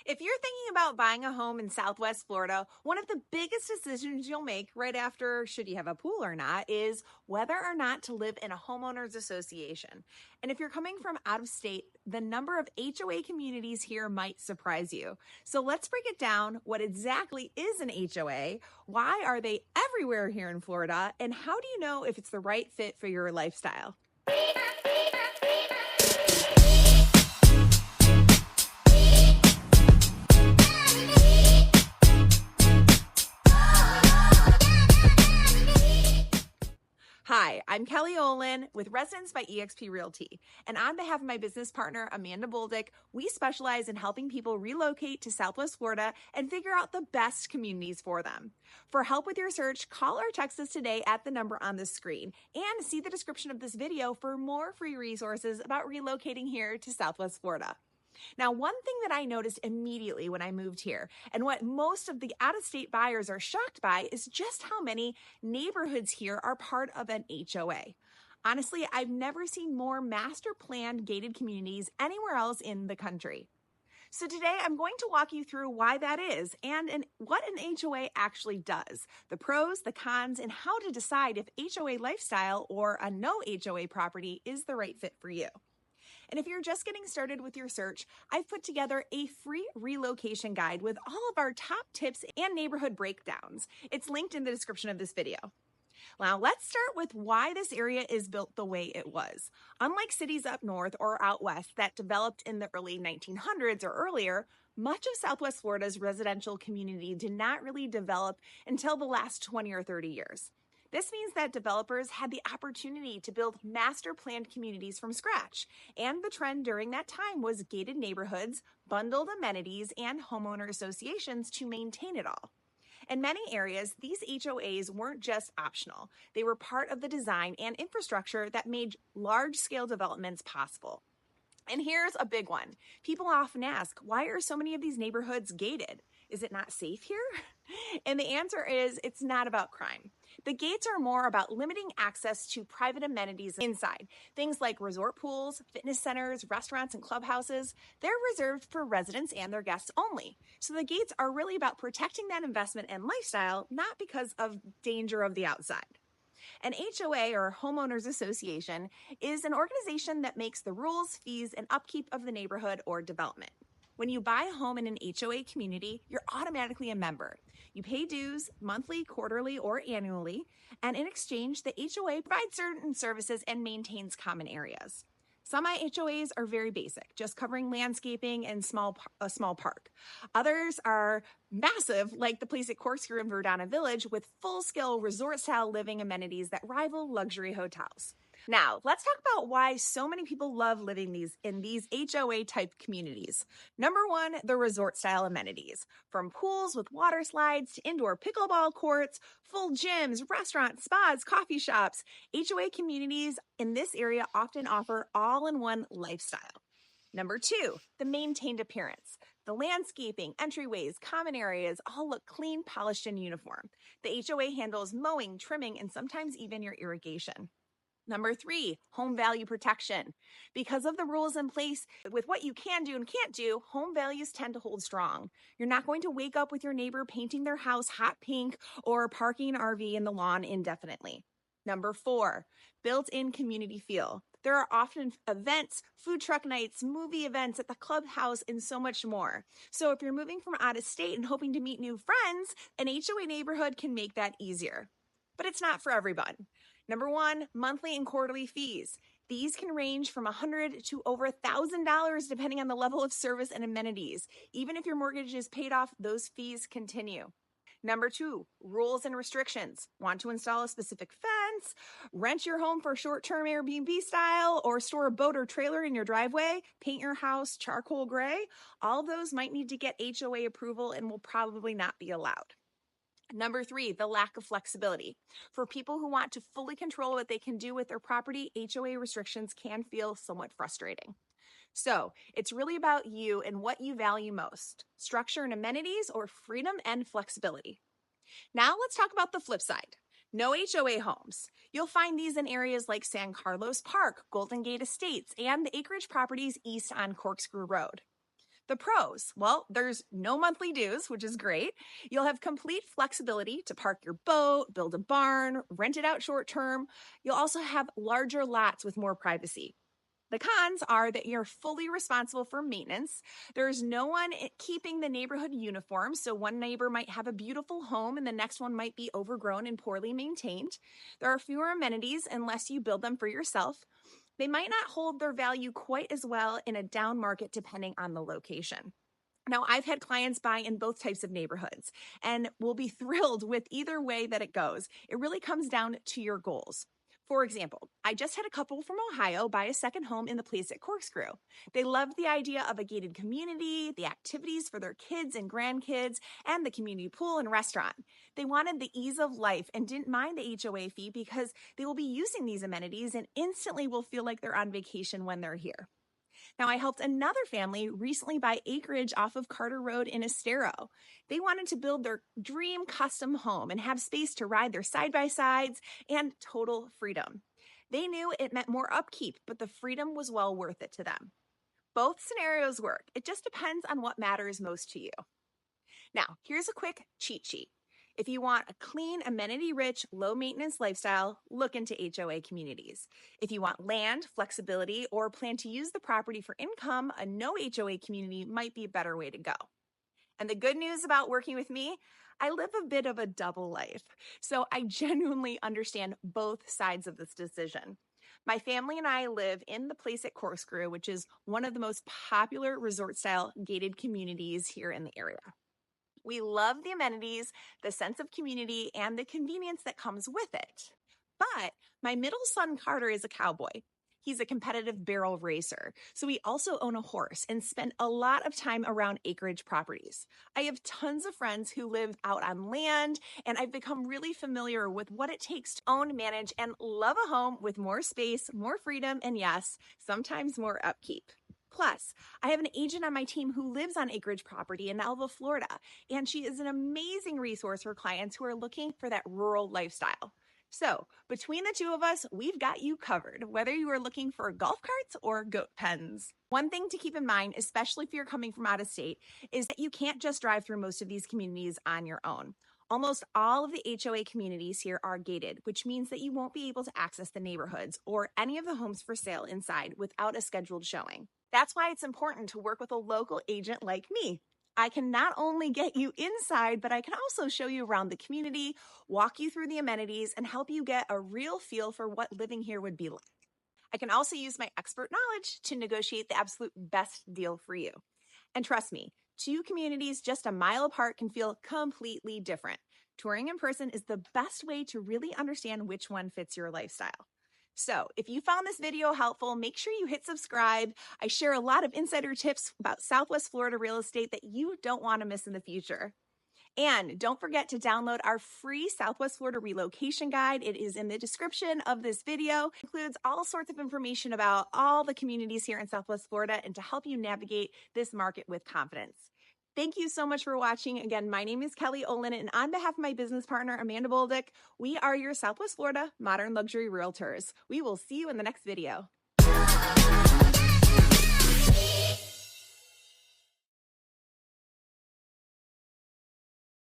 If you're thinking about buying a home in Southwest Florida, one of the biggest decisions you'll make right after should you have a pool or not is whether or not to live in a homeowners association. And if you're coming from out of state, the number of HOA communities here might surprise you. So let's break it down. What exactly is an HOA? Why are they everywhere here in Florida? And how do you know if it's the right fit for your lifestyle? Hi, I'm Kelly Olin with Residence by eXp Realty. And on behalf of my business partner, Amanda Boldick, we specialize in helping people relocate to Southwest Florida and figure out the best communities for them. For help with your search, call or text us today at the number on the screen and see the description of this video for more free resources about relocating here to Southwest Florida. Now, one thing that I noticed immediately when I moved here, and what most of the out-of-state buyers are shocked by, is just how many neighborhoods here are part of an HOA. Honestly, I've never seen more master-planned gated communities anywhere else in the country. So today I'm going to walk you through why that is and what an HOA actually does, the pros, the cons, and how to decide if HOA lifestyle or a no HOA property is the right fit for you. And if you're just getting started with your search, I've put together a free relocation guide with all of our top tips and neighborhood breakdowns. It's linked in the description of this video. Now, let's start with why this area is built the way it was. Unlike cities up north or out west that developed in the early 1900s or earlier, much of Southwest Florida's residential community did not really develop until the last 20 or 30 years. This means that developers had the opportunity to build master-planned communities from scratch, and the trend during that time was gated neighborhoods, bundled amenities, and homeowner associations to maintain it all. In many areas, these HOAs weren't just optional. They were part of the design and infrastructure that made large-scale developments possible. And here's a big one. People often ask, why are so many of these neighborhoods gated? Is it not safe here? And the answer is, it's not about crime. The gates are more about limiting access to private amenities inside. Things like resort pools, fitness centers, restaurants, and clubhouses, they're reserved for residents and their guests only. So the gates are really about protecting that investment and lifestyle, not because of danger of the outside. An HOA, or homeowners association, is an organization that makes the rules, fees, and upkeep of the neighborhood or development. When you buy a home in an HOA community, you're automatically a member. You pay dues monthly, quarterly, or annually, and in exchange, the HOA provides certain services and maintains common areas. Some HOAs are very basic, just covering landscaping and a small park. Others are massive, like the place at Corkscrew and Verdana Village, with full-scale resort-style living amenities that rival luxury hotels. Now, let's talk about why so many people love living in these HOA-type communities. Number one, the resort-style amenities. From pools with water slides to indoor pickleball courts, full gyms, restaurants, spas, coffee shops, HOA communities in this area often offer all-in-one lifestyle. Number two, the maintained appearance. The landscaping, entryways, common areas all look clean, polished, and uniform. The HOA handles mowing, trimming, and sometimes even your irrigation. Number three, home value protection. Because of the rules in place with what you can do and can't do, home values tend to hold strong. You're not going to wake up with your neighbor painting their house hot pink or parking an RV in the lawn indefinitely. Number four, built-in community feel. There are often events, food truck nights, movie events at the clubhouse, and so much more. So if you're moving from out of state and hoping to meet new friends, an HOA neighborhood can make that easier. But it's not for everyone. Number one, monthly and quarterly fees. These can range from $100 to over $1,000 depending on the level of service and amenities. Even if your mortgage is paid off, those fees continue. Number two, rules and restrictions. Want to install a specific fence, rent your home for short-term Airbnb style, or store a boat or trailer in your driveway, paint your house charcoal gray? All of those might need to get HOA approval and will probably not be allowed. Number three, the lack of flexibility. For people who want to fully control what they can do with their property, HOA restrictions can feel somewhat frustrating. So it's really about you and what you value most, structure and amenities or freedom and flexibility. Now let's talk about the flip side. No HOA homes. You'll find these in areas like San Carlos Park, Golden Gate Estates, and the acreage properties east on Corkscrew Road. The pros, well, there's no monthly dues, which is great. You'll have complete flexibility to park your boat, build a barn, rent it out short term. You'll also have larger lots with more privacy. The cons are that you're fully responsible for maintenance. There's no one keeping the neighborhood uniform, so one neighbor might have a beautiful home and the next one might be overgrown and poorly maintained. There are fewer amenities unless you build them for yourself. They might not hold their value quite as well in a down market depending on the location. Now, I've had clients buy in both types of neighborhoods and will be thrilled with either way that it goes. It really comes down to your goals. For example, I just had a couple from Ohio buy a second home in the place at Corkscrew. They loved the idea of a gated community, the activities for their kids and grandkids, and the community pool and restaurant. They wanted the ease of life and didn't mind the HOA fee because they will be using these amenities and instantly will feel like they're on vacation when they're here. Now, I helped another family recently buy acreage off of Carter Road in Estero. They wanted to build their dream custom home and have space to ride their side-by-sides and total freedom. They knew it meant more upkeep, but the freedom was well worth it to them. Both scenarios work. It just depends on what matters most to you. Now, here's a quick cheat sheet. If you want a clean, amenity-rich, low-maintenance lifestyle, look into HOA Communities. If you want land, flexibility, or plan to use the property for income, a no HOA community might be a better way to go. And the good news about working with me, I live a bit of a double life, so I genuinely understand both sides of this decision. My family and I live in the place at Corkscrew, which is one of the most popular resort-style gated communities here in the area. We love the amenities, the sense of community, and the convenience that comes with it. But my middle son, Carter, is a cowboy. He's a competitive barrel racer, so we also own a horse and spend a lot of time around acreage properties. I have tons of friends who live out on land, and I've become really familiar with what it takes to own, manage, and love a home with more space, more freedom, and yes, sometimes more upkeep. Plus, I have an agent on my team who lives on acreage property in Alva, Florida, and she is an amazing resource for clients who are looking for that rural lifestyle. So, between the two of us, we've got you covered, whether you are looking for golf carts or goat pens. One thing to keep in mind, especially if you're coming from out of state, is that you can't just drive through most of these communities on your own. Almost all of the HOA communities here are gated, which means that you won't be able to access the neighborhoods or any of the homes for sale inside without a scheduled showing. That's why it's important to work with a local agent like me. I can not only get you inside, but I can also show you around the community, walk you through the amenities, and help you get a real feel for what living here would be like. I can also use my expert knowledge to negotiate the absolute best deal for you. And trust me, two communities just a mile apart can feel completely different. Touring in person is the best way to really understand which one fits your lifestyle. So if you found this video helpful, make sure you hit subscribe. I share a lot of insider tips about Southwest Florida real estate that you don't want to miss in the future. And don't forget to download our free Southwest Florida relocation guide. It is in the description of this video. It includes all sorts of information about all the communities here in Southwest Florida and to help you navigate this market with confidence. Thank you so much for watching. Again, my name is Kelly Olin, and on behalf of my business partner, Amanda Boldick, we are your Southwest Florida Modern Luxury Realtors. We will see you in the next video.